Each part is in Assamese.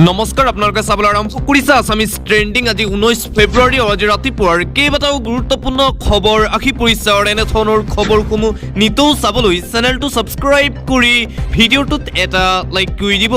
নমস্কাৰ আপোনালোকে চাবলৈ আৰম্ভ কৰিছে আছামিজ ট্ৰেণ্ডিং। আজি 19 ফেব্ৰুৱাৰী আজি ৰাতিপুৱাৰ কেইবাটাও গুৰুত্বপূৰ্ণ খবৰ আহি পৰিছে আৰু এনেধৰণৰ খবৰসমূহ নিতৌ চাবলৈ চেনেলটো ছাবস্ক্ৰাইব কৰি ভিডিঅ'টোত এটা লাইক কৰি দিব।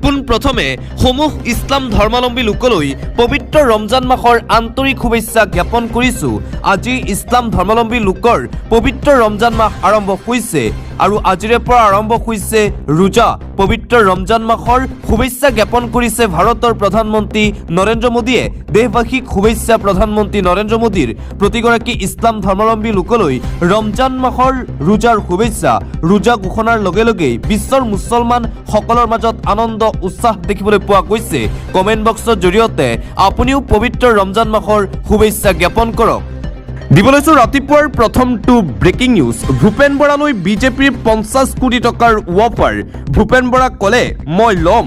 পোনপ্ৰথমে সমূহ ইছলাম ধৰ্মাৱলম্বী লোকলৈ পবিত্ৰ ৰমজান মাহৰ আন্তৰিক শুভেচ্ছা জ্ঞাপন কৰিছোঁ। আজি ইছলাম ধৰ্মাৱলম্বী লোকৰ পবিত্ৰ ৰমজান মাহ আৰম্ভ হৈছে আৰু আজিৰে পৰা আৰম্ভ হৈছে ৰোজা। পবিত্ৰ ৰমজান মাহৰ শুভেচ্ছা জ্ঞাপন কৰিছে ভাৰতৰ প্ৰধানমন্ত্ৰী নৰেন্দ্ৰ মোদীয়ে। দেশবাসীক শুভেচ্ছা প্ৰধানমন্ত্ৰী নৰেন্দ্ৰ মোদীৰ প্ৰতিগৰাকী ইছলাম ধৰ্মাৱলম্বী লোকলৈ ৰমজান মাহৰ ৰোজাৰ শুভেচ্ছা। ৰোজা ঘোষণাৰ লগে লগেই বিশ্বৰ মুছলমান সকলৰ মাজত আনন্দ উৎসাহ দেখিবলৈ পোৱা গৈছে। কমেণ্ট বক্সৰ জৰিয়তে আপুনিও পবিত্ৰ ৰমজান মাহৰ শুভেচ্ছা জ্ঞাপন কৰক। দিব লৈছোঁ ৰাতিপুৱাৰ প্ৰথমটো ব্ৰেকিং নিউজ। ভূপেন বৰালৈ বিজেপিৰ 50 কোটি টকাৰ অফাৰ। ভূপেন বৰা ক'লে মই ল'ম।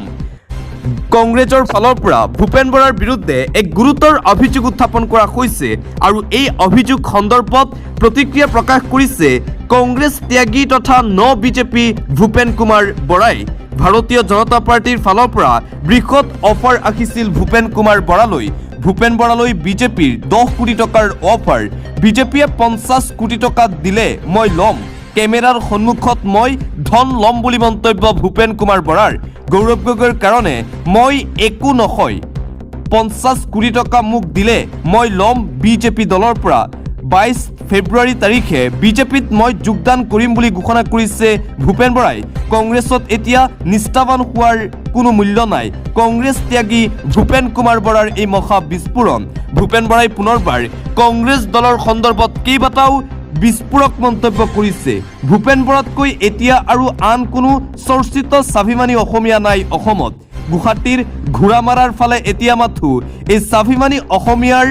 কংগ্ৰেছৰ ফালৰ পৰা ভূপেন বৰাৰ বিৰুদ্ধে এক গুৰুতৰ অভিযোগ উত্থাপন কৰা হৈছে আৰু এই অভিযোগ সন্দৰ্ভত প্ৰতিক্ৰিয়া প্ৰকাশ কৰিছে কংগ্ৰেছ ত্যাগী তথা বিজেপি ভূপেন কুমাৰ বৰাই। ভাৰতীয় জনতা পাৰ্টিৰ ফালৰ পৰা বৃহৎ অফাৰ আহিছিল ভূপেন কুমাৰ বৰালৈ। ভূপেন বৰালৈ বিজেপিৰ 10 কোটি টকাৰ অফাৰ। বিজেপিয়ে 50 কোটি টকা দিলে মই ল'ম। কেমেৰাৰ সন্মুখত মই ধন ল'ম বুলি মন্তব্য ভূপেন কুমাৰ বৰাৰ। গৌৰৱ গগৈৰ কাৰণে মই একো নহয়, 50 কোটি টকা মোক দিলে মই ল'ম বিজেপি দলৰ পৰা। 22 ফেব্ৰুৱাৰী তাৰিখে বিজেপিত মই যোগদান কৰিম বুলি ঘোষণা কৰিছে ভূপেন বৰাই। কংগ্ৰেছত এতিয়া নিষ্ঠাৱান হোৱাৰ কোনো মূল্য নাই। কংগ্ৰেছ ত্যাগী ভূপেন কুমাৰ বৰাৰ এই মহা বিস্ফোৰণ। ভূপেন বৰাই পুনৰবাৰ কংগ্ৰেছ দলৰ সন্দৰ্ভত কেইবাটাও বিস্ফোৰক মন্তব্য কৰিছে। ভূপেন বৰাতকৈ এতিয়া আৰু আন কোনো চৰ্চিত স্বাভিমানী অসমীয়া নাই অসমত। গুৱাহাটীৰ ঘোঁৰামাৰাৰ ফালে এতিয়া মাথো এই স্বাভিমানী অসমীয়াৰ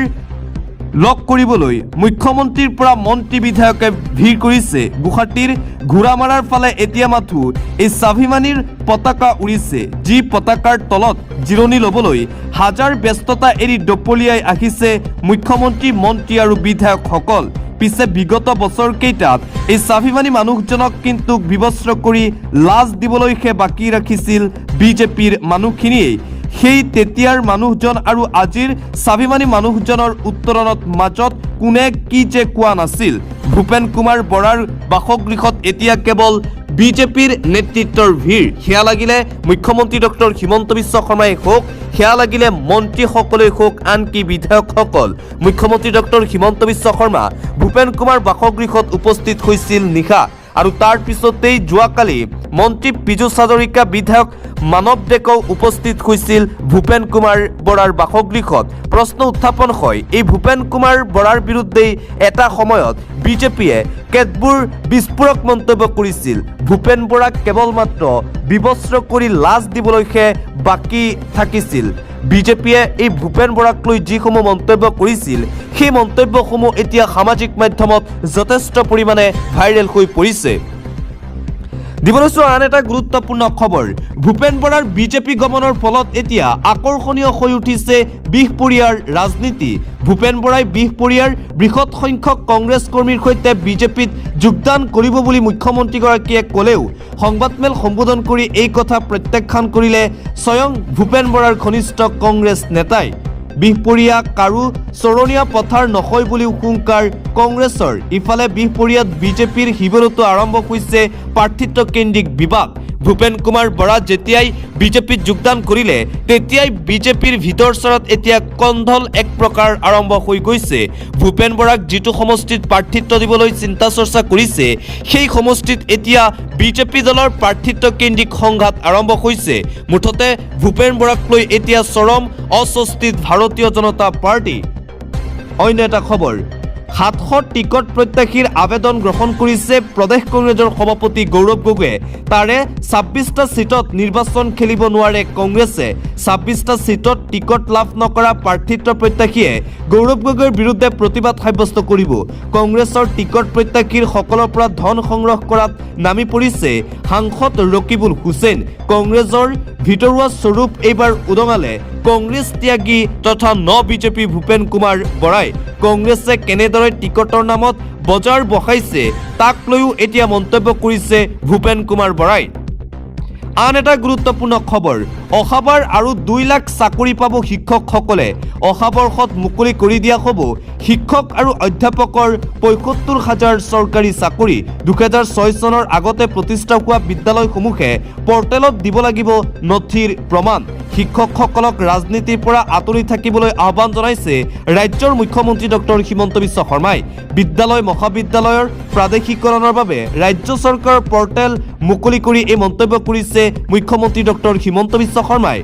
লগ কৰিবলৈ মুখ্যমন্ত্ৰীৰ পৰা মন্ত্ৰী বিধায়কে ভিৰ কৰিছে। গুৱাহাটীৰ ঘোঁৰামাৰাৰ ফালে এতিয়া মাথো এই স্বাভিমানীৰ পতাকা উৰিছে, যি পতাকাৰ তলত জিৰণি ল'বলৈ হাজাৰ ব্যস্ততা এৰি দপলিয়াই আহিছে মুখ্যমন্ত্ৰী, মন্ত্ৰী আৰু বিধায়কসকল। পিছে বিগত বছৰকেইটাত এই স্বাভিমানী মানুহজনক কিন্তু বিবস্ত্ৰ কৰি লাজ দিবলৈহে বাকী ৰাখিছিল বিজেপিৰ মানুহখিনিয়ে। সেই তেতিয়াৰ মানুহজন আৰু আজিৰ স্বাভিমানী মানুহজনৰ উত্তৰণৰ মাজত কোনে কি যে কোৱা নাছিল। ভূপেন কুমাৰ বৰাৰ বাসগৃহত এতিয়া কেৱল বিজেপিৰ নেতৃত্বৰ ভিৰ। সেয়া লাগিলে মুখ্যমন্ত্ৰী ডক্টৰ হিমন্ত বিশ্ব শৰ্মাই হওক, সেয়া লাগিলে মন্ত্ৰীসকলেই হওক, আনকি বিধায়কসকল। মুখ্যমন্ত্ৰী ডক্টৰ হিমন্ত বিশ্ব শৰ্মা ভূপেন কুমাৰ বাসগৃহত উপস্থিত হৈছিল নিশা আৰু তাৰ পিছতেই যোৱাকালি মন্ত্ৰী পীযুষ হাজৰিকা, বিধায়ক মানৱ ডেকাও উপস্থিত হৈছিল ভূপেন কুমাৰ বৰাৰ বাসগৃহত। প্ৰশ্ন উত্থাপন হয়, এই ভূপেন কুমাৰ বৰাৰ বিৰুদ্ধেই এটা সময়ত বিজেপিয়ে কেতবোৰ বিস্ফোৰক মন্তব্য কৰিছিল। ভূপেন বৰাক কেৱল মাত্ৰ বিবস্ত্ৰ কৰি লাজ দিবলৈহে বাকী থাকিছিল। বিজেপিয়ে এই ভূপেন বৰাক লৈ যিসমূহ মন্তব্য কৰিছিল সেই মন্তব্যসমূহ এতিয়া সামাজিক মাধ্যমত যথেষ্ট পৰিমাণে ভাইৰেল হৈ পৰিছে। দিব লৈছোঁ আন এটা গুৰুত্বপূৰ্ণ খবৰ। ভূপেন বৰাৰ বিজেপি গমনৰ ফলত এতিয়া আকৰ্ষণীয় হৈ উঠিছে বিহপুৰীয়াৰ ৰাজনীতি। ভূপেন বৰাই বিহপুৰীয়াৰ বৃহৎ সংখ্যক কংগ্ৰেছ কৰ্মীৰ সৈতে বিজেপিত যোগদান কৰিব বুলি মুখ্যমন্ত্ৰীগৰাকীয়ে ক'লেও সংবাদমেল সম্বোধন কৰি এই কথা প্ৰত্যাখ্যান কৰিলে স্বয়ং ভূপেন বৰাৰ ঘনিষ্ঠ কংগ্ৰেছ নেতাই। বিহপুৰীয়া কাৰো চৰণীয়া পথাৰ নহয় বুলিও হুংকাৰ কংগ্ৰেছৰ। ইফালে বিহপুৰীয়াত বিজেপিৰ শিবিৰতো আৰম্ভ হৈছে প্ৰাৰ্থিত্ব কেন্দ্ৰিক বিবাদ। ভূপেন কুমাৰ বৰা যেতিয়াই বিজেপিত যোগদান কৰিলে তেতিয়াই বিজেপিৰ ভিতৰ চৰত এতিয়া কন্দল এক প্ৰকাৰ আৰম্ভ হৈ গৈছে। ভূপেন বৰাক যিটো সমষ্টিত প্ৰাৰ্থিত্ব দিবলৈ চিন্তা চৰ্চা কৰিছে সেই সমষ্টিত এতিয়া বিজেপি দলৰ প্ৰাৰ্থিত্ব কেন্দ্ৰিক সংঘাত আৰম্ভ হৈছে। মুঠতে ভূপেন বৰাক লৈ এতিয়া চৰম অস্বস্তিত ভাৰতীয় জনতা পাৰ্টি। অন্য এটা খবৰ, 700 টিকট প্ৰত্যাশীৰ আবেদন গ্ৰহণ কৰিছে প্ৰদেশ কংগ্ৰেছৰ সভাপতি গৌৰৱ গগৈয়ে। তাৰে 26টা সিটত নিৰ্বাচন খেলিব নোৱাৰে কংগ্ৰেছে। 26টা সিটত টিকট লাভ নকৰা প্ৰাৰ্থিত্ব প্ৰত্যাশীয়ে গৌৰৱ গগৈৰ বিৰুদ্ধে প্ৰতিবাদ সাব্যস্ত কৰিব। কংগ্ৰেছৰ টিকট প্ৰত্যাশীৰ সকলৰ পৰা ধন সংগ্ৰহ কৰাত নামি পৰিছে সাংসদ ৰকিবুল হুছেইন। কংগ্ৰেছৰ ভিতৰুৱা স্বৰূপ এইবাৰ উদঙালে কংগ্ৰেছ ত্যাগী তথা বিজেপি ভূপেন কুমাৰ বৰাই। কংগ্ৰেছে কেনেদৰে টিকটৰ নামত বজাৰ বহাইছে তাক লৈও এতিয়া মন্তব্য কৰিছে ভূপেন কুমাৰ বৰাই। আন এটা গুৰুত্বপূৰ্ণ খবৰ, অহাবাৰ আৰু 2 লাখ চাকৰি পাব শিক্ষকসকলে। অহা বৰ্ষত মুকলি কৰি দিয়া হ'ব শিক্ষক আৰু অধ্যাপকৰ ৭৫,০০০ চৰকাৰী চাকৰি। 2006 চনৰ আগতে প্ৰতিষ্ঠা হোৱা বিদ্যালয়সমূহে পৰ্টেলত দিব লাগিব নথিৰ প্ৰমাণ। শিক্ষকসকলক ৰাজনীতিৰ পৰা আঁতৰি থাকিবলৈ আহ্বান জনাইছে ৰাজ্যৰ মুখ্যমন্ত্ৰী ডক্টৰ হিমন্ত বিশ্ব শৰ্মাই। বিদ্যালয় মহাবিদ্যালয়ৰ প্ৰাদেশিকৰণৰ বাবে ৰাজ্য চৰকাৰৰ পৰ্টেল মুকলি কৰি এই মন্তব্য কৰিছে মুখ্যমন্ত্ৰী ডক্টৰ হিমন্ত বিশ্ব শৰ্মাই।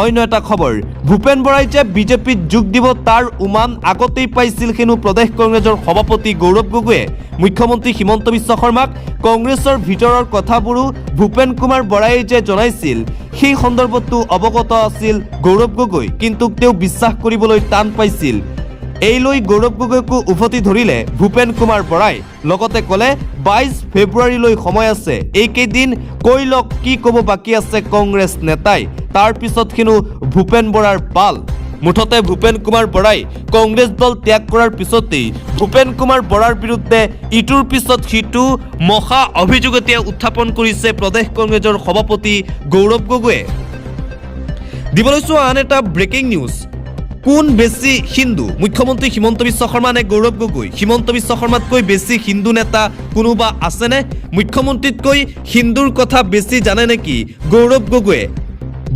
অন্য এটা খবৰ, ভূপেন বৰাই যে বিজেপিত যোগ দিব তাৰ উমান আগতেই পাইছিল হেনো প্ৰদেশ কংগ্ৰেছৰ সভাপতি গৌৰৱ গগৈয়ে। মুখ্যমন্ত্ৰী হিমন্ত বিশ্ব শৰ্মাক কংগ্ৰেছৰ ভিতৰৰ কথাবোৰো ভূপেন কুমাৰ বৰায়ে যে জনাইছিল সেই সন্দৰ্ভতো অৱগত আছিল গৌৰৱ গগৈ, কিন্তু তেওঁ বিশ্বাস কৰিবলৈ টান পাইছিল। এই লৈ গৌৰৱ গগৈকো উভতি ধৰিলে ভূপেন কুমাৰ বৰাই। লগতে ক'লে 22 ফেব্ৰুৱাৰীলৈ সময় আছে, এইকেইদিন কৈ লওক কি ক'ব বাকী আছে কংগ্ৰেছ নেতাই, তাৰ পিছত হেনো ভূপেন বৰাৰ পাল। মুঠতে ভূপেন কুমাৰ বৰাই কংগ্ৰেছ দল ত্যাগ কৰাৰ পিছতেই ভূপেন কুমাৰ বৰাৰ বিৰুদ্ধে ইটোৰ পিছত সিটো মহা অভিযোগ এতিয়া উত্থাপন কৰিছে প্ৰদেশ কংগ্ৰেছৰ সভাপতি গৌৰৱ গগৈয়ে। দিবলৈ চোৱা আন এটা ব্ৰেকিং নিউজ, কোন বেছি হিন্দু, মুখ্যমন্ত্ৰী হিমন্ত বিশ্ব শৰ্মা নে গৌৰৱ গগৈ? হিমন্ত বিশ্ব শৰ্মাতকৈ বেছি হিন্দু নেতা কোনোবা আছেনে? মুখ্যমন্ত্ৰীতকৈ হিন্দুৰ কথা বেছি জানে নেকি গৌৰৱ গগৈয়ে?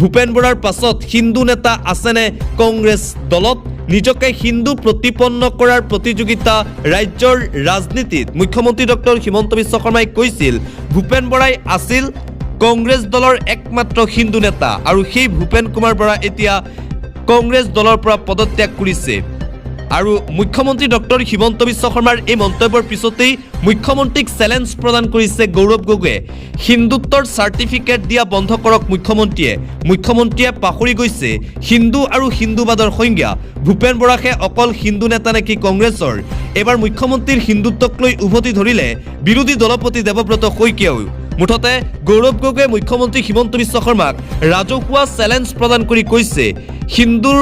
ভূপেন বৰাৰ পাছত হিন্দু নেতা আছেনে কংগ্ৰেছ দলত? নিজকে হিন্দু প্ৰতিপন্ন কৰাৰ প্ৰতিযোগিতা ৰাজ্যৰ ৰাজনীতিত মুখ্যমন্ত্ৰী ডক্টৰ হিমন্ত বিশ্ব শৰ্মাই কৈছিল ভূপেন বৰাই আছিল কংগ্ৰেছ দলৰ একমাত্ৰ হিন্দু নেতা, আৰু সেই ভূপেন কুমাৰ বৰা এতিয়া কংগ্ৰেছ দলৰ পৰা পদত্যাগ কৰিছে। আৰু মুখ্যমন্ত্ৰী ডক্টৰ হিমন্ত বিশ্ব শৰ্মাৰ এই মন্তব্যৰ পিছতেই মুখ্যমন্ত্ৰীক চেলেঞ্জ প্ৰদান কৰিছে গৌৰৱ গগৈয়ে। হিন্দুত্বৰ চাৰ্টিফিকেট দিয়া বন্ধ কৰক মুখ্যমন্ত্ৰীয়ে। মুখ্যমন্ত্ৰীয়ে পাহৰি গৈছে হিন্দু আৰু হিন্দুবাদৰ সংজ্ঞা। ভূপেন বৰাকহে অকল হিন্দু নেতা নেকি কংগ্ৰেছৰ? এবাৰ মুখ্যমন্ত্ৰীৰ হিন্দুত্বক লৈ উভতি ধৰিলে বিৰোধী দলপতি দেৱব্ৰত শইকীয়াও। মুঠতে গৌৰৱ গগৈয়ে মুখ্যমন্ত্ৰী হিমন্ত বিশ্ব শৰ্মাক ৰাজহুৱা চেলেঞ্জ প্ৰদান কৰি কৈছে হিন্দুৰ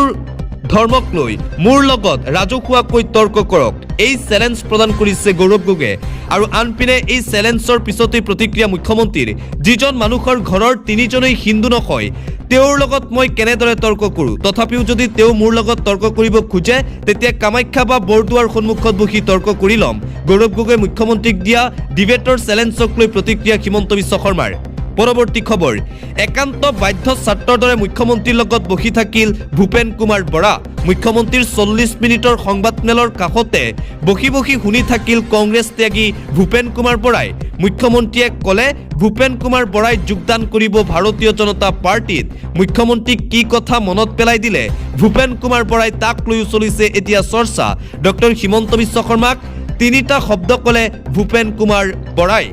ধৰ্মক লৈ মোৰ লগত ৰাজহুৱাকৈ তৰ্ক কৰক। এই চেলেঞ্জ প্ৰদান কৰিছে গৌৰৱ গগৈয়ে। আৰু আনপিনে এই চেলেঞ্জৰ পিছতেই প্ৰতিক্ৰিয়া মুখ্যমন্ত্ৰীৰ, যিজন মানুহৰ ঘৰৰ 3জনেই হিন্দু নহয় তেওঁৰ লগত মই কেনেদৰে তৰ্ক কৰোঁ? তথাপিও যদি তেওঁ মোৰ লগত তৰ্ক কৰিব খোজে তেতিয়া কামাখ্যা বা বৰদোৱাৰ সন্মুখত বহি তৰ্ক কৰি ল'ম। গৌৰৱ গগৈ মুখ্যমন্ত্ৰীক দিয়া ডিবেটৰ চেলেঞ্জক লৈ প্ৰতিক্ৰিয়া হিমন্ত বিশ্ব শৰ্মাৰ। পৰৱৰ্তী খবৰ, একান্ত বাধ্য ছাত্ৰৰ দৰে মুখ্যমন্ত্ৰীৰ লগত বহি থাকিল ভূপেন কুমাৰ বৰা। মুখ্যমন্ত্ৰীৰ 40 মিনিটৰ সংবাদমেলৰ কাষতে বহি বহি শুনি থাকিল কংগ্ৰেছ ত্যাগী ভূপেন কুমাৰ বৰাই। মুখ্যমন্ত্ৰীয়ে ক'লে ভূপেন কুমাৰ বৰাই যোগদান কৰিব ভাৰতীয় জনতা পাৰ্টিত। মুখ্যমন্ত্ৰীক কি কথা মনত পেলাই দিলে ভূপেন কুমাৰ বৰাই, তাক লৈও চলিছে এতিয়া চৰ্চা। ডক্টৰ হিমন্ত বিশ্ব শৰ্মাক 3টা শব্দ ক'লে ভূপেন কুমাৰ বৰাই।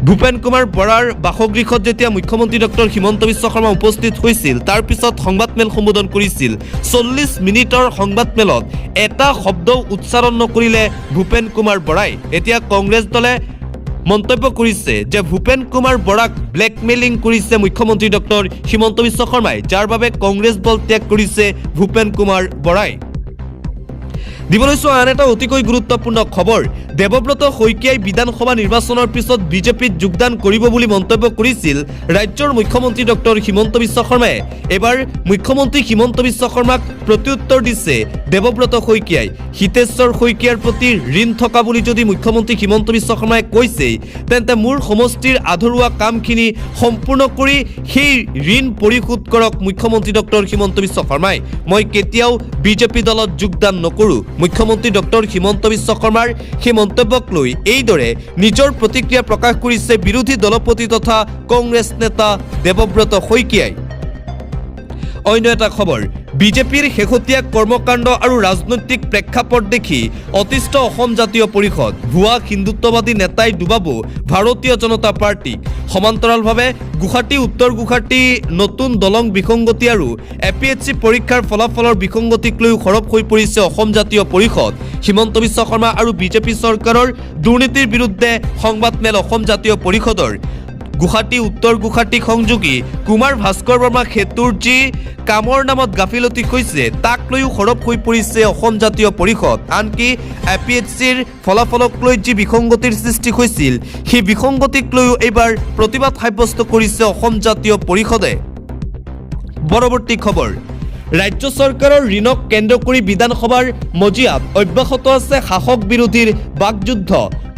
ভূপেন কুমাৰ বৰাৰ বাসগৃহত যেতিয়া মুখ্যমন্ত্ৰী ডক্টৰ হিমন্ত বিশ্ব শৰ্মা উপস্থিত হৈছিল তাৰ পিছত সংবাদমেল সম্বোধন কৰিছিল। 40 মিনিটৰ সংবাদমেলত এটা শব্দও উচ্চাৰণ নকৰিলে ভূপেন কুমাৰ বৰাই। এতিয়া কংগ্ৰেছ দলে মন্তব্য কৰিছে যে ভূপেন কুমাৰ বৰাক ব্লেকমেইলিং কৰিছে মুখ্যমন্ত্ৰী ডক্টৰ হিমন্ত বিশ্ব শৰ্মাই, যাৰ বাবে কংগ্ৰেছ দল ত্যাগ কৰিছে ভূপেন কুমাৰ বৰাই। দিবলৈ চোৱা আন এটা অতিকৈ গুৰুত্বপূৰ্ণ খবৰ, দেৱব্ৰত শইকীয়াই বিধানসভা নিৰ্বাচনৰ পিছত বিজেপিত যোগদান কৰিব বুলি মন্তব্য কৰিছিল ৰাজ্যৰ মুখ্যমন্ত্ৰী ডক্টৰ হিমন্ত বিশ্ব শৰ্মাই। এবাৰ মুখ্যমন্ত্ৰী হিমন্ত বিশ্ব শৰ্মাক প্ৰত্যুত্তৰ দিছে দেৱব্ৰত শইকীয়াই। হিতেশ্বৰ শইকীয়াৰ প্ৰতি ঋণ থকা বুলি যদি মুখ্যমন্ত্ৰী হিমন্ত বিশ্ব শৰ্মাই কৈছে, তেন্তে মোৰ সমষ্টিৰ আধৰুৱা কামখিনি সম্পূৰ্ণ কৰি সেই ঋণ পৰিশোধ কৰক মুখ্যমন্ত্ৰী ডক্টৰ হিমন্ত বিশ্ব শৰ্মাই। মই কেতিয়াও বিজেপি দলত যোগদান নকৰোঁ। মুখ্যমন্ত্ৰী ডক্টৰ হিমন্ত বিশ্ব শৰ্মাৰ সেই মন্তব্যক লৈ এইদৰে নিজৰ প্ৰতিক্ৰিয়া প্ৰকাশ কৰিছে বিৰোধী দলপতি তথা কংগ্ৰেছ নেতা দেৱব্ৰত শইকীয়াই। অন্য এটা খবৰ, বিজেপিৰ শেহতীয়া কৰ্মকাণ্ড আৰু ৰাজনৈতিক প্ৰেক্ষাপট দেখি অতিষ্ঠ অসম জাতীয় পৰিষদ। ভুৱা হিন্দুত্ববাদী নেতাই ডুবাব ভাৰতীয় জনতা পাৰ্টিক। সমান্তৰালভাৱে গুৱাহাটী উত্তৰ গুৱাহাটী নতুন দলং বিসংগতি আৰু APSC পৰীক্ষাৰ ফলাফলৰ বিসংগতিক লৈ সৰব হৈ পৰিছে অসম জাতীয় পৰিষদ। হিমন্ত বিশ্ব শৰ্মা আৰু বিজেপি চৰকাৰৰ দুৰ্নীতিৰ বিৰুদ্ধে সংবাদমেল অসম জাতীয় পৰিষদৰ। গুৱাহাটী উত্তৰ গুৱাহাটী সংযোগী কুমাৰ ভাস্কৰ বৰ্মা সেতুৰ যি কামৰ নামত গাফিলতি হৈছে তাক লৈও সৰব হৈ পৰিছে অসম জাতীয় পৰিষদ। আনকি APHCৰ ফলাফলক লৈ যি বিসংগতিৰ সৃষ্টি হৈছিল সেই বিসংগতিক লৈও এইবাৰ প্ৰতিবাদ সাব্যস্ত কৰিছে অসম জাতীয় পৰিষদে। পৰৱৰ্তী খবৰ, ৰাজ্য চৰকাৰৰ ঋণক কেন্দ্ৰ কৰি বিধানসভাৰ মজিয়াত অব্যাহত আছে শাসক বিৰোধীৰ বাকযুদ্ধ।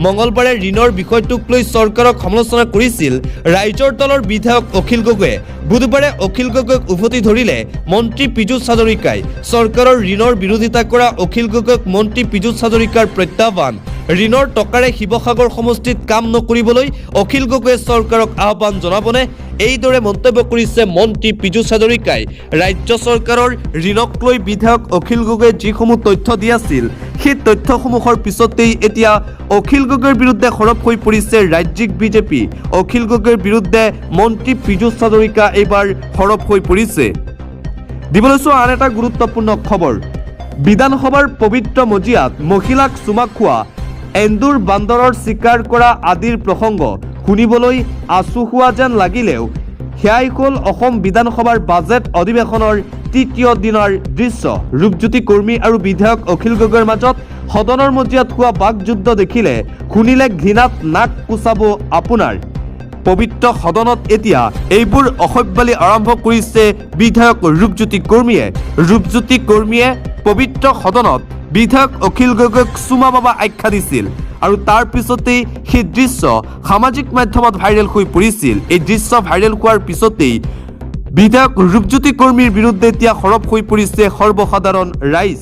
মঙলবাৰে ঋণৰ বিষয়টোক লৈ চৰকাৰক সমালোচনা কৰিছিল ৰাইজৰ দলৰ বিধায়ক অখিল গগৈয়ে। বুধবাৰে অখিল গগৈক উভতি ধৰিলে মন্ত্ৰী পীযুষ হাজৰিকাই। চৰকাৰৰ ঋণৰ বিৰোধিতা কৰা অখিল গগৈক মন্ত্ৰী পীযুষ হাজৰিকাৰ প্ৰত্যাহ্বান। ঋণৰ টকাৰে শিৱসাগৰ সমষ্টিত কাম নকৰিবলৈ অখিল গগৈয়ে চৰকাৰক আহ্বান জনাবনে? এইদৰে মন্তব্য কৰিছে মন্ত্ৰী পীযুষ হাজৰিকাই। ৰাজ্য চৰকাৰৰ ঋণক লৈ বিধায়ক অখিল গগৈয়ে যিসমূহ তথ্য দিয়াছিল সেই তথ্যসমূহৰ পিছতেই এতিয়া অখিল গগৈৰ বিৰুদ্ধে সৰব হৈ পৰিছে ৰাজ্যিক বিজেপি। অখিল গগৈৰ বিৰুদ্ধে মন্ত্ৰী পীযুষ হাজৰিকা এইবাৰ সৰব হৈ পৰিছে। দিবলৈছো আন এটা গুৰুত্বপূৰ্ণ খবৰ, বিধানসভাৰ পবিত্ৰ মজিয়াত মহিলাক চুমা খোৱা, এন্দুৰ বান্দৰৰ চিকাৰ কৰা আদিৰ প্ৰসংগ শুনিবলৈ আচুহোৱা যেন লাগিলেও সেয়াই হ'ল অসম বিধানসভাৰ বাজেট অধিৱেশনৰ তৃতীয় দিনৰ দৃশ্য। ৰূপজ্যোতি কৰ্মী আৰু বিধায়ক অখিল গগৈৰ মাজত সদনৰ মজিয়াত হোৱা বাকযুদ্ধ দেখিলে শুনিলে ঘৃণাত নাক কোচাব আপোনাৰ। পবিত্ৰ সদনত এতিয়া এইবোৰ অসভ্যালি আৰম্ভ কৰিছে বিধায়ক ৰূপজ্যোতি কৰ্মীয়ে। ৰূপজ্যোতি কৰ্মীয়ে পবিত্ৰ সদনত বিধায়ক অখিল গগৈক চুমা বাবা আখ্যা দিছিল আৰু তাৰ পিছতেই সেই দৃশ্য সামাজিক মাধ্যমত ভাইৰেল হৈ পৰিছিল। এই দৃশ্য ভাইৰেল হোৱাৰ পিছতেই বিধায়ক ৰূপজ্যোতি কৰ্মীৰ বিৰুদ্ধে এতিয়া সৰব হৈ পৰিছে সৰ্বসাধাৰণ ৰাইজ।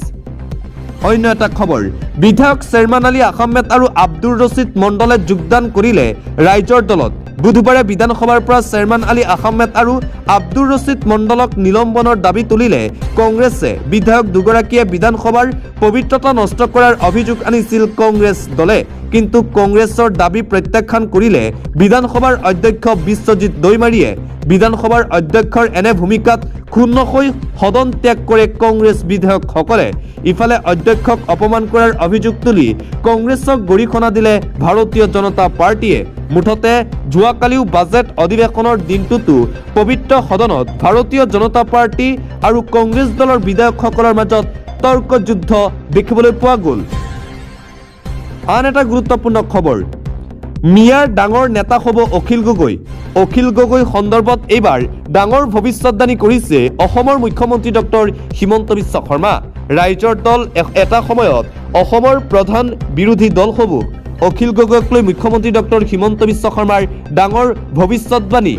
অন্য এটা খবৰ, বিধায়ক শ্বেৰমান আলী আহমেদ আৰু আব্দুৰ ৰছিদ মণ্ডলে যোগদান কৰিলে ৰাইজৰ দলত। বুধবাৰে বিধানসভাৰ পৰা শ্বেৰমান আলী আহমেদ আৰু আব্দুৰ ৰছিদ মণ্ডলক নিলম্বনৰ দাবী তুলিলে কংগ্ৰেছে। বিধায়ক দুগৰাকীয়ে বিধানসভাৰ পবিত্ৰতা নষ্ট কৰাৰ অভিযোগ আনিছিল কংগ্ৰেছ দলে, কিন্তু কংগ্ৰেছৰ দাবী প্ৰত্যাখ্যান কৰিলে বিধানসভাৰ অধ্যক্ষ বিশ্বজিৎ দৈমাৰীয়ে। বিধানসভাৰ অধ্যক্ষৰ এনে ভূমিকাত ক্ষুণ্ণ হৈ সদন ত্যাগ কৰে কংগ্ৰেছ বিধায়কসকলে। ইফালে অধ্যক্ষক অপমান কৰাৰ অভিযোগ তুলি কংগ্ৰেছক গৰিহণা দিলে ভাৰতীয় জনতা পাৰ্টীয়ে। মুঠতে যোৱাকালিও বাজেট অধিৱেশনৰ দিনটোতো পবিত্ৰ সদনত ভাৰতীয় জনতা পাৰ্টী আৰু কংগ্ৰেছ দলৰ বিধায়কসকলৰ মাজত তৰ্কযুদ্ধ দেখিবলৈ পোৱা গ'ল। আন এটা গুৰুত্বপূৰ্ণ খবৰ, মিয়াৰ ডাঙৰ নেতা হ'ব অখিল গগৈ। অখিল গগৈ সন্দৰ্ভত এইবাৰ ডাঙৰ ভৱিষ্যতবাণী কৰিছে অসমৰ মুখ্যমন্ত্ৰী ডক্টৰ হিমন্ত বিশ্ব শৰ্মা। ৰাইজৰ দল এটা সময়ত অসমৰ প্ৰধান বিৰোধী দল হ'ব। অখিল গগৈক লৈ মুখ্যমন্ত্ৰী ডক্টৰ হিমন্ত বিশ্ব শৰ্মাৰ ডাঙৰ ভৱিষ্যতবাণী।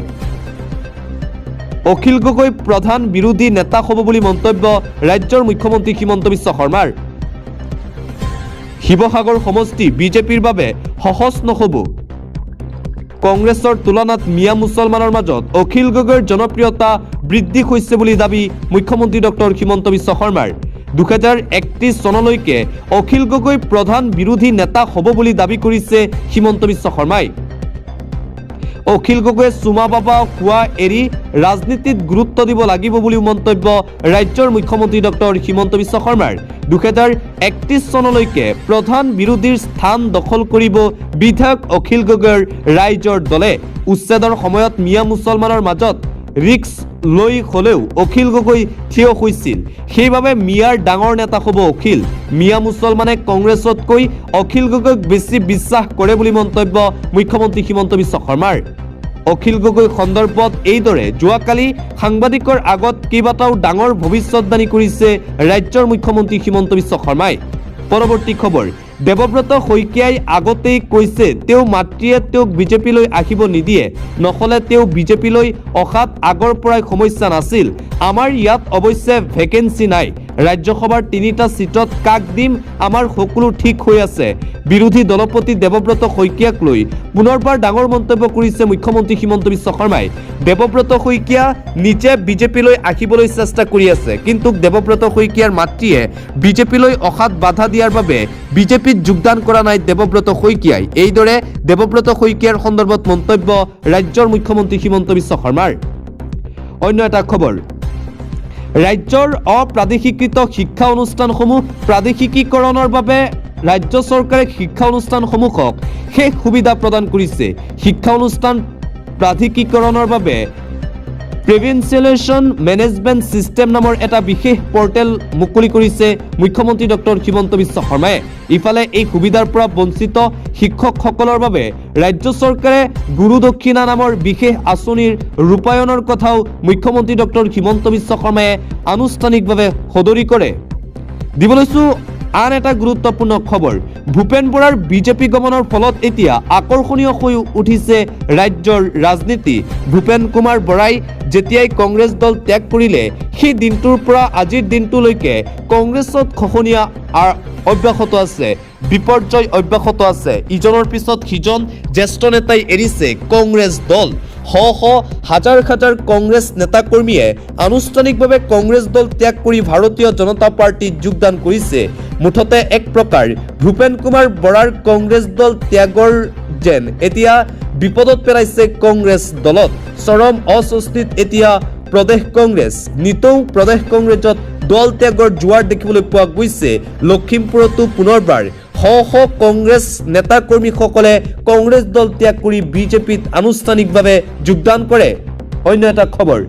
অখিল গগৈ প্ৰধান বিৰোধী নেতা হ'ব বুলি মন্তব্য ৰাজ্যৰ মুখ্যমন্ত্ৰী হিমন্ত বিশ্ব শৰ্মাৰ। শিৱসাগৰ সমষ্টি বিজেপিৰ বাবে সহজ নহ'ব। কংগ্ৰেছৰ তুলনাত মিয়া মুছলমানৰ মাজত অখিল গগৈৰ জনপ্ৰিয়তা বৃদ্ধি হৈছে বুলি দাবী মুখ্যমন্ত্ৰী ডক্টৰ হিমন্ত বিশ্ব শৰ্মাৰ। 2031 চনলৈকে অখিল গগৈ প্ৰধান বিৰোধী নেতা হ'ব বুলি দাবী কৰিছে হিমন্ত বিশ্ব শৰ্মাই। অখিল গগৈয়ে চুমা বাবা খোৱা এৰি ৰাজনীতিত গুৰুত্ব দিব লাগিব বুলিও মন্তব্য ৰাজ্যৰ মুখ্যমন্ত্ৰী ডক্টৰ হিমন্ত বিশ্ব শৰ্মাৰ। 2031 চনলৈকে প্ৰধান বিৰোধীৰ স্থান দখল কৰিব বিধায়ক অখিল গগৈৰ ৰাইজৰ দলে। উচ্ছেদৰ সময়ত মিয়া মুছলমানৰ মাজত ৰিক্স লৈ হ'লেও অখিল গগৈ থিয় হৈছিল, সেইবাবে মিয়াৰ ডাঙৰ নেতা হ'ব অখিল। মিয়া মুছলমানে কংগ্ৰেছতকৈ অখিল গগৈক বেছি বিশ্বাস কৰে বুলি মন্তব্য মুখ্যমন্ত্ৰী হিমন্ত বিশ্ব শৰ্মাৰ। অখিল গগৈ সন্দৰ্ভত এইদৰে যোৱাকালি সাংবাদিকৰ আগত কেইবাটাও ডাঙৰ ভৱিষ্যতবাণী কৰিছে ৰাজ্যৰ মুখ্যমন্ত্ৰী হিমন্ত বিশ্ব শৰ্মাই। পৰৱৰ্তী খবৰ, দেৱব্ৰত শইকীয়াই আগতেই কৈছে তেওঁ মাতৃয়ে তেওঁক বিজেপিলৈ আহিব নিদিয়ে, নহ'লে তেওঁ বিজেপিলৈ অহাত আগৰ পৰাই সমস্যা নাছিল। আমাৰ ইয়াত অৱশ্যে ভেকেঞ্চি নাই, ৰাজ্যসভাৰ 3টা সিটত কাক দিম আমাৰ সকলো ঠিক হৈ আছে। বিৰোধী দলপতি দেৱব্ৰত শইকীয়াক লৈ পুনৰবাৰ ডাঙৰ মন্তব্য কৰিছে মুখ্যমন্ত্ৰী হিমন্ত বিশ্ব শৰ্মাই। দেৱব্ৰত শইকীয়া নিজে বিজেপিলৈ আহিবলৈ চেষ্টা কৰি আছে, কিন্তু দেৱব্ৰত শইকীয়াৰ মাতৃয়ে বিজেপিলৈ অহাত বাধা দিয়াৰ বাবে বিজেপিত যোগদান কৰা নাই দেৱব্ৰত শইকীয়াই। এইদৰে দেৱব্ৰত শইকীয়াৰ সন্দৰ্ভত মন্তব্য ৰাজ্যৰ মুখ্যমন্ত্ৰী হিমন্ত বিশ্ব শৰ্মাৰ। অন্য এটা খবৰ, ৰাজ্যৰ অপ্ৰাদেশিকৃত শিক্ষা অনুষ্ঠানসমূহ প্ৰাদেশিকীকৰণৰ বাবে ৰাজ্য চৰকাৰে শিক্ষা অনুষ্ঠানসমূহক শেষ সুবিধা প্ৰদান কৰিছে। শিক্ষা অনুষ্ঠান প্ৰাধিকৰণৰ বাবে প্ৰিভেনচেলেশ্যন মেনেজমেণ্ট ছিষ্টেম নামৰ এটা বিশেষ পৰ্টেল মুকলি কৰিছে মুখ্যমন্ত্ৰী ডক্টৰ হিমন্ত বিশ্ব শৰ্মাই। ইফালে এই সুবিধাৰ পৰা বঞ্চিত শিক্ষকসকলৰ বাবে ৰাজ্য চৰকাৰে গুৰু দক্ষিণা নামৰ বিশেষ আঁচনিৰ ৰূপায়ণৰ কথাও মুখ্যমন্ত্ৰী ডক্টৰ হিমন্ত বিশ্ব শৰ্মাই আনুষ্ঠানিকভাৱে সদৰি কৰে। দিবলৈছো আন এটা গুৰুত্বপূৰ্ণ খবৰ। ভূপেন বৰাৰ বিজেপি গমনৰ ফলত এতিয়া আকৰ্ষণীয় হৈ উঠিছে ৰাজ্যৰ ৰাজনীতি। ভূপেন কুমাৰ বৰাই যেতিয়াই কংগ্ৰেছ দল ত্যাগ কৰিলে সেই দিনটোৰ পৰা আজিৰ দিনটোলৈকে কংগ্ৰেছত খহনীয়া অব্যাহত আছে, বিপৰ্যয় অব্যাহত আছে। ইজনৰ পিছত সিজন জ্যেষ্ঠ নেতাই এৰিছে কংগ্ৰেছ দল। হাজাৰ হাজাৰ কংগ্ৰেছ নেতাকৰ্মীয়ে আনুষ্ঠানিকভাৱে কংগ্ৰেছ দল ত্যাগ কৰি ভাৰতীয় জনতা পাৰ্টিত যোগদান কৰিছে। মুঠতে এক প্ৰকাৰ ভূপেন কুমাৰ বৰাৰ কংগ্ৰেছ দল ত্যাগৰ যেন এতিয়া বিপদত পেলাইছে কংগ্ৰেছ দলক। চৰম অস্বস্তিত এতিয়া প্ৰদেশ কংগ্ৰেছ। নিতৌ প্ৰদেশ কংগ্ৰেছত দল ত্যাগৰ জোৱাৰ দেখিবলৈ পোৱা গৈছে। লখিমপুৰতো পুনৰবাৰ কংগ্ৰেছ নেতাকৰ্মীসকলে কংগ্ৰেছ দল ত্যাগ কৰি বিজেপিত আনুষ্ঠানিকভাৱে যোগদান কৰে। অন্য এটা খবৰ,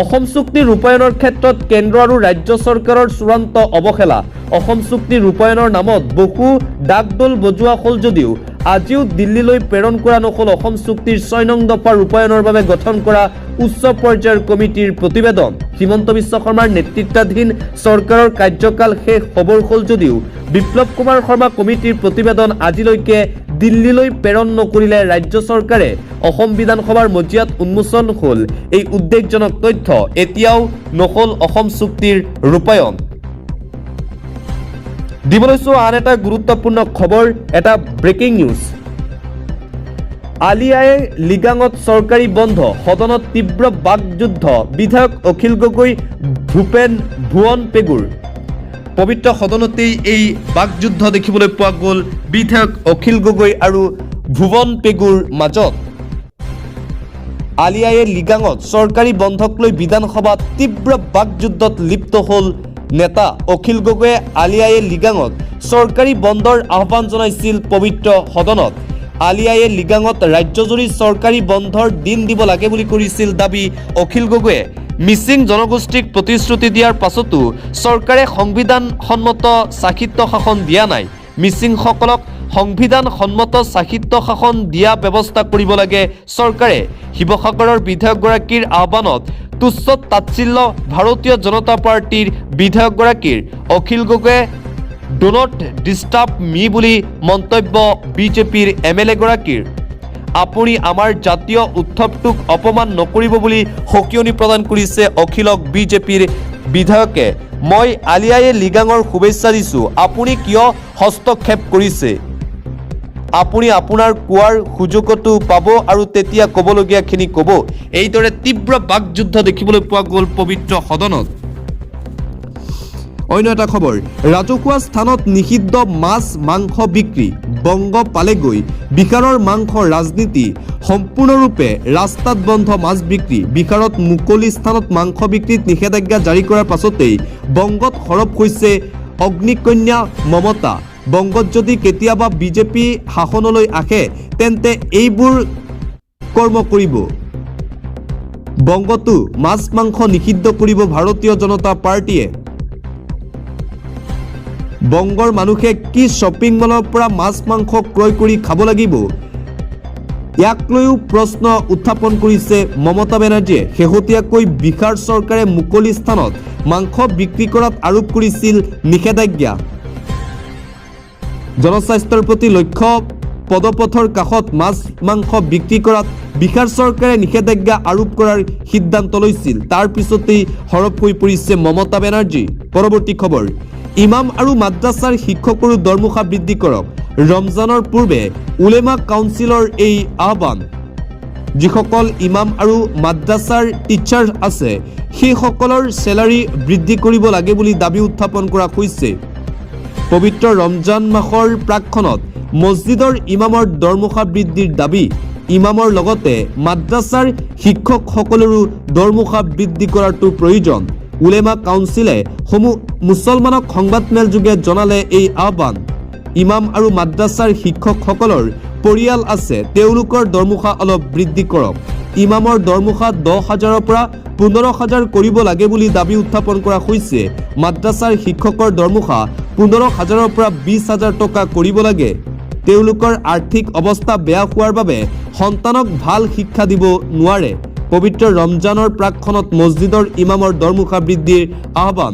অসম চুক্তি ৰূপায়ণৰ ক্ষেত্ৰত কেন্দ্ৰ আৰু ৰাজ্য চৰকাৰৰ চূড়ান্ত অৱহেলা। অসম চুক্তি ৰূপায়ণৰ নামত বহু ডাকডোল বজোৱা হ'ল যদিও আজিও দিল্লীলৈ প্ৰেৰণ কৰা নহ'ল অসম চুক্তিৰ 6 নং দফা ৰূপায়ণৰ বাবে গঠন কৰা উচ্চ পৰ্যায়ৰ কমিটিৰ প্ৰতিবেদন। হিমন্ত বিশ্ব শৰ্মাৰ নেতৃত্বাধীন চৰকাৰৰ কাৰ্যকাল শেষ হ'বৰ হ'ল যদিও বিপ্লৱ কুমাৰ শৰ্মা কমিটিৰ প্ৰতিবেদন আজিলৈকে দিল্লীলৈ প্ৰেৰণ নকৰিলে ৰাজ্য চৰকাৰে। অসম বিধানসভাৰ মজিয়াত উন্মোচন হ'ল এই উদ্বেগজনক তথ্য। এতিয়াও নহ'ল অসম চুক্তিৰ ৰূপায়ণ। দিবলৈছো আন এটা গুৰুত্বপূৰ্ণ খবৰ, এটা ব্ৰেকিং নিউজ। আলিয়াই লিগাঙত চৰকাৰী বন্ধ, সদনত তীব্ৰ বাকযুদ্ধ। বিধায়ক অখিল গগৈ, ভুৱন পেগুৰ। পবিত্ৰ সদনতেই এই বাকযুদ্ধ দেখিবলৈ পোৱা গ'ল বিধায়ক অখিল গগৈ আৰু ভুৱন পেগুৰ মাজত। আলিয়াই লিগাঙত চৰকাৰী বন্ধক লৈ বিধানসভাত তীব্ৰ বাকযুদ্ধত লিপ্ত হ'ল নেতা অখিল গগৈয়ে। আলিয়াই লিগাঙত চৰকাৰী বন্ধৰ আহ্বান জনাইছিল পবিত্ৰ সদনত। আলিয়াই লিগাঙত ৰাজ্যজুৰি চৰকাৰী বন্ধৰ দিন দিব লাগে বুলি কৰিছিল দাবী অখিল গগৈয়ে। মিচিং জনগোষ্ঠীক প্ৰতিশ্ৰুতি দিয়াৰ পাছতো চৰকাৰে সংবিধানসন্মত সাহিত্য শাসন দিয়া নাই। মিচিংসকলক সংবিধানসন্মত সাহিত্য শাসন দিয়া ব্যৱস্থা কৰিব লাগে চৰকাৰে। শিৱসাগৰৰ বিধায়কগৰাকীৰ আহ্বানত তুচ্ছ তাচ্ছিল্য ভাৰতীয় জনতা পাৰ্টিৰ বিধায়কগৰাকীৰ। অখিল গগৈয়ে ডু নট ডিষ্টাৰ্ব মি বুলি মন্তব্য বিজেপিৰ MLA গৰাকীৰ। আপুনি আমাৰ জাতীয় উৎসৱটোক অপমান নকৰিব বুলি সকিয়নি প্ৰদান কৰিছে অখিলক বিজেপিৰ বিধায়কে। মই আলিয়াই লিগাঙৰ শুভেচ্ছা দিছোঁ, আপুনি কিয় হস্তক্ষেপ কৰিছে? আপুনি আপোনাৰ কোৱাৰ সুযোগতো পাব আৰু তেতিয়া ক'বলগীয়াখিনি ক'ব। এইদৰে তীব্ৰ বাকযুদ্ধ দেখিবলৈ পোৱা গ'ল পবিত্ৰ সদনত। অন্য এটা খবৰ, ৰাজহুৱা স্থানত নিষিদ্ধ মাছ মাংস বিক্ৰী। বংগ পালেগৈ বিহাৰৰ মাংস ৰাজনীতি। সম্পূৰ্ণৰূপে ৰাস্তাত বন্ধ মাছ বিক্ৰী। বিহাৰত মুকলি স্থানত মাংস বিক্ৰীত নিষেধাজ্ঞা জাৰি কৰাৰ পাছতেই বংগত সৰব হৈছে অগ্নিকন্যা মমতা। বংগত যদি কেতিয়াবা বিজেপি শাসনলৈ আহে তেন্তে এইবোৰ কৰ্ম কৰিব। বংগতো মাছ মাংস নিষিদ্ধ কৰিব ভাৰতীয় জনতা পাৰ্টিয়ে। বংগৰ মানুহে কি শ্বপিং মলৰ পৰা মাছ মাংস ক্ৰয় কৰি খাব লাগিব, ইয়াক লৈও প্ৰশ্ন উত্থাপন কৰিছে মমতা বেনাৰ্জীয়ে। শেহতীয়াকৈ বিহাৰ চৰকাৰে মুকলি স্থানত মাংস বিক্ৰী কৰাত আৰোপ কৰিছিল নিষেধাজ্ঞা। জনস্বাস্থ্যৰ প্ৰতি লক্ষ্য পদপথৰ কাষত মাছ মাংস বিক্ৰী কৰাত বিহাৰ চৰকাৰে নিষেধাজ্ঞা আৰোপ কৰাৰ সিদ্ধান্ত লৈছিল। তাৰ পিছতেই সৰব হৈ পৰিছে মমতা বেনাৰ্জী। পৰৱৰ্তী খবৰ, ইমাম আৰু মাদ্ৰাছাৰ শিক্ষকৰো দৰমহা বৃদ্ধি কৰক। ৰমজানৰ পূৰ্বে উলেমা কাউন্সিলৰ এই আহ্বান। যিসকল ইমাম আৰু মাদ্ৰাছাৰ টিচাৰ আছে সেইসকলৰ চেলাৰী বৃদ্ধি কৰিব লাগে বুলি দাবী উত্থাপন কৰা হৈছে। পবিত্ৰ ৰমজান মাহৰ প্ৰাকখনত মছজিদৰ ইমামৰ দৰমহা বৃদ্ধিৰ দাবী। ইমামৰ লগতে মাদ্ৰাছাৰ শিক্ষকসকলৰো দৰমহা বৃদ্ধি কৰাটো প্ৰয়োজন। উলেমা কাউন্সিলে মুছলমানক সংবাদমেলযোগে জনালে এই আহ্বান। ইমাম আৰু মাদ্ৰাছাৰ শিক্ষকসকলৰ পৰিয়াল আছে, তেওঁলোকৰ দৰমহা অলপ বৃদ্ধি কৰক। ইমামৰ দৰমহা 10,000ৰ পৰা 15,000 কৰিব লাগে বুলি দাবী উত্থাপন কৰা হৈছে। মাদ্ৰাছাৰ শিক্ষকৰ দৰমহা 15,000ৰ পৰা 20,000 টকা কৰিব লাগে। তেওঁলোকৰ আৰ্থিক অৱস্থা বেয়া হোৱাৰ বাবে সন্তানক ভাল শিক্ষা দিব নোৱাৰে। পবিত্ৰ ৰমজানৰ প্ৰাকখনত মছজিদৰ ইমামৰ দৰমহা বৃদ্ধিৰ আহ্বান।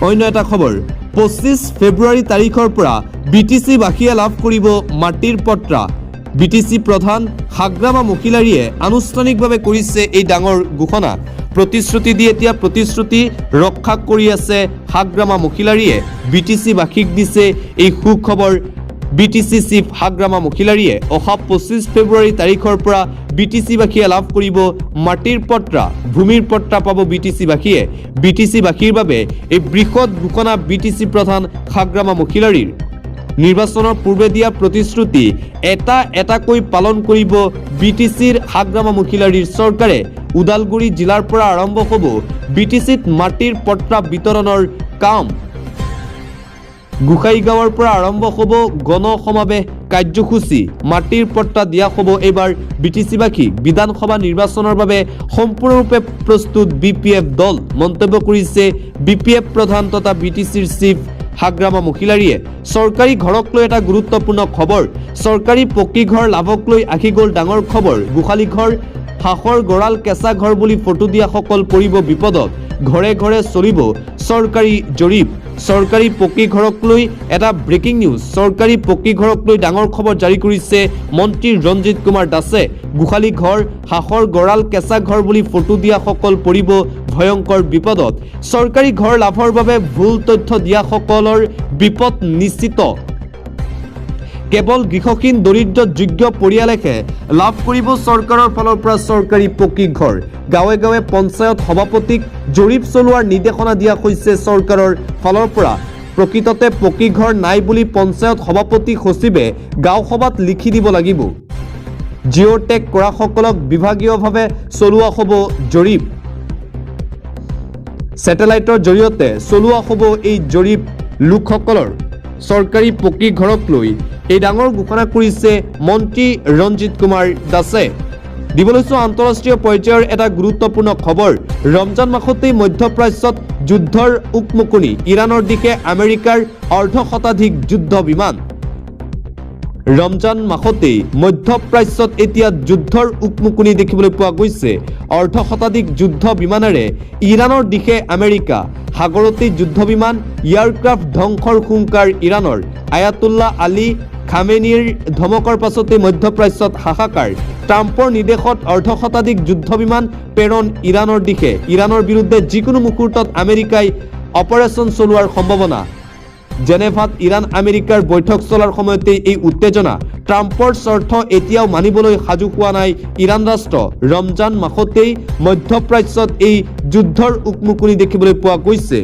অন্য এটা খবৰ, 25 ফেব্ৰুৱাৰী তাৰিখৰ পৰা BTC-বাসীয়ে লাভ কৰিব মাটিৰ পট্টা। BTC প্ৰধান হাগ্ৰামা মহিলাৰীয়ে আনুষ্ঠানিকভাৱে কৰিছে এই ডাঙৰ ঘোষণা। প্ৰতিশ্ৰুতি দি এতিয়া প্ৰতিশ্ৰুতি ৰক্ষা কৰি আছে হাগ্ৰামা মহিলাৰীয়ে। BTC-বাসীক দিছে এই সুখবৰ। BTC চিফ হাগ্ৰামা মহিলাৰীয়ে অহা 25 ফেব্ৰুৱাৰী তাৰিখৰ পৰা BTC-বাসীয়ে লাভ কৰিব মাটিৰ পট্টা, ভূমিৰ পট্টা পাব BTC-বাসীয়ে। BTC-বাসীৰ বাবে এই বৃহৎ ঘোষণা BTC প্ৰধান হাগ্ৰামা মহিলাৰীৰ। নিৰ্বাচনৰ পূৰ্বে দিয়া প্ৰতিশ্ৰুতি এটা এটাকৈ পালন কৰিব BTCৰ হাগ্ৰামা মহিলাৰীৰ চৰকাৰে। ওদালগুৰি জিলাৰ পৰা আৰম্ভ হ'ব BTCত মাটিৰ পট্টা বিতৰণৰ কাম। গোসাইগাঁৱৰ পৰা আৰম্ভ হ'ব গণ সমাৱেশ কাৰ্যসূচী। মাটিৰ পট্টা দিয়া হ'ব এইবাৰ BTC-বাসীক। বিধানসভা নিৰ্বাচনৰ বাবে সম্পূৰ্ণৰূপে প্ৰস্তুত BPF দল, মন্তব্য কৰিছে BPF প্ৰধান তথা BTCৰ চিফ হাগ্ৰামা মহিলাৰীয়ে। চৰকাৰী ঘৰক লৈ এটা গুৰুত্বপূৰ্ণ খবৰ। চৰকাৰী পকী ঘৰ লাভক লৈ আহি গ'ল ডাঙৰ খবৰ। গোহালি ঘৰ, হাঁহৰ গঁৰাল, কেঁচা ঘৰ বুলি ফটো দিয়াসকল পৰিব বিপদত। ঘৰে ঘৰে চলিব চৰকাৰী জৰীপ। চৰকাৰী পকী ঘৰক লৈ এটা ব্ৰেকিং নিউজ। চৰকাৰী পকী ঘৰক লৈ ডাঙৰ খবৰ জাৰি কৰিছে মন্ত্ৰী ৰঞ্জিত কুমাৰ দাসে। গোহালি ঘৰ, হাঁহৰ গঁৰাল, কেঁচা ঘৰ বুলি ফটো দিয়াসকল পৰিব ভয়ংকৰ বিপদত। চৰকাৰী ঘৰ লাভৰ বাবে ভুল তথ্য দিয়াসকলৰ বিপদ নিশ্চিত। কেৱল গৃহহীন দৰিদ্ৰ যোগ্য পৰিয়ালেহে লাভ কৰিব চৰকাৰৰ ফালৰ পৰা চৰকাৰী পকী ঘৰ। গাঁৱে গাঁৱে পঞ্চায়ত সভাপতিক জৰীপ চলোৱাৰ নিৰ্দেশনা দিয়া হৈছে চৰকাৰৰ ফালৰ পৰা। প্ৰকৃততে পকী ঘৰ নাই বুলি পঞ্চায়ত সভাপতি সচিবে গাঁও সভাত লিখি দিব লাগিব। জিঅ' টেগ কৰাসকলক বিভাগীয়ভাৱে চলোৱা হ'ব জৰীপ। ছেটেলাইটৰ জৰিয়তে চলোৱা হ'ব এই জৰীপ লোকসকলৰ। চৰকাৰী পকী ঘৰক লৈ এই ডাঙৰ ঘোষণা কৰিছে মন্ত্ৰী ৰঞ্জিত কুমাৰ দাসে। দিবলৈছো আন্তঃৰাষ্ট্ৰীয় পৰ্যায়ৰ এটা গুৰুত্বপূৰ্ণ খবৰ। ৰমজান মাহতেই মধ্যপ্ৰাচ্যত যুদ্ধৰ উকমুকনি। ইৰাণৰ দিশে আমেৰিকাৰ অৰ্ধশতাধিক যুদ্ধ বিমান। ৰমজান মাহতেই মধ্যপ্ৰাচ্যত এতিয়া যুদ্ধৰ উকমুকনি দেখিবলৈ পোৱা গৈছে। অৰ্ধশতাধিক যুদ্ধ বিমানেৰে ইৰাণৰ দিশে আমেৰিকা। সাগৰতেই যুদ্ধ বিমান, এয়াৰক্ৰাফ্ট ধ্বংসৰ হুংকাৰ ইৰাণৰ। আয়াতুল্লাহ আলী খামেনিৰ ধমকৰ পাছতে মধ্যপ্ৰাচ্যত হাহাকাৰ। ট্ৰাম্পৰ নিৰ্দেশত অৰ্ধশতাধিক যুদ্ধ বিমান প্ৰেৰণ ইৰাণৰ দিশে। ইৰাণৰ বিৰুদ্ধে যিকোনো মুহূৰ্তত আমেৰিকাই অপাৰেশ্যন চলোৱাৰ সম্ভাৱনা। জেনেভাত ইৰাণ আমেৰিকাৰ বৈঠক চলাৰ সময়তে এই উত্তেজনা। ট্ৰাম্পৰ স্বাৰ্থ এতিয়াও মানিবলৈ সাজু হোৱা নাই ইৰাণ ৰাষ্ট্ৰ। ৰমজান মাহতেই মধ্যপ্ৰাচ্যত এই যুদ্ধৰ উকমুকনি দেখিবলৈ পোৱা গৈছে।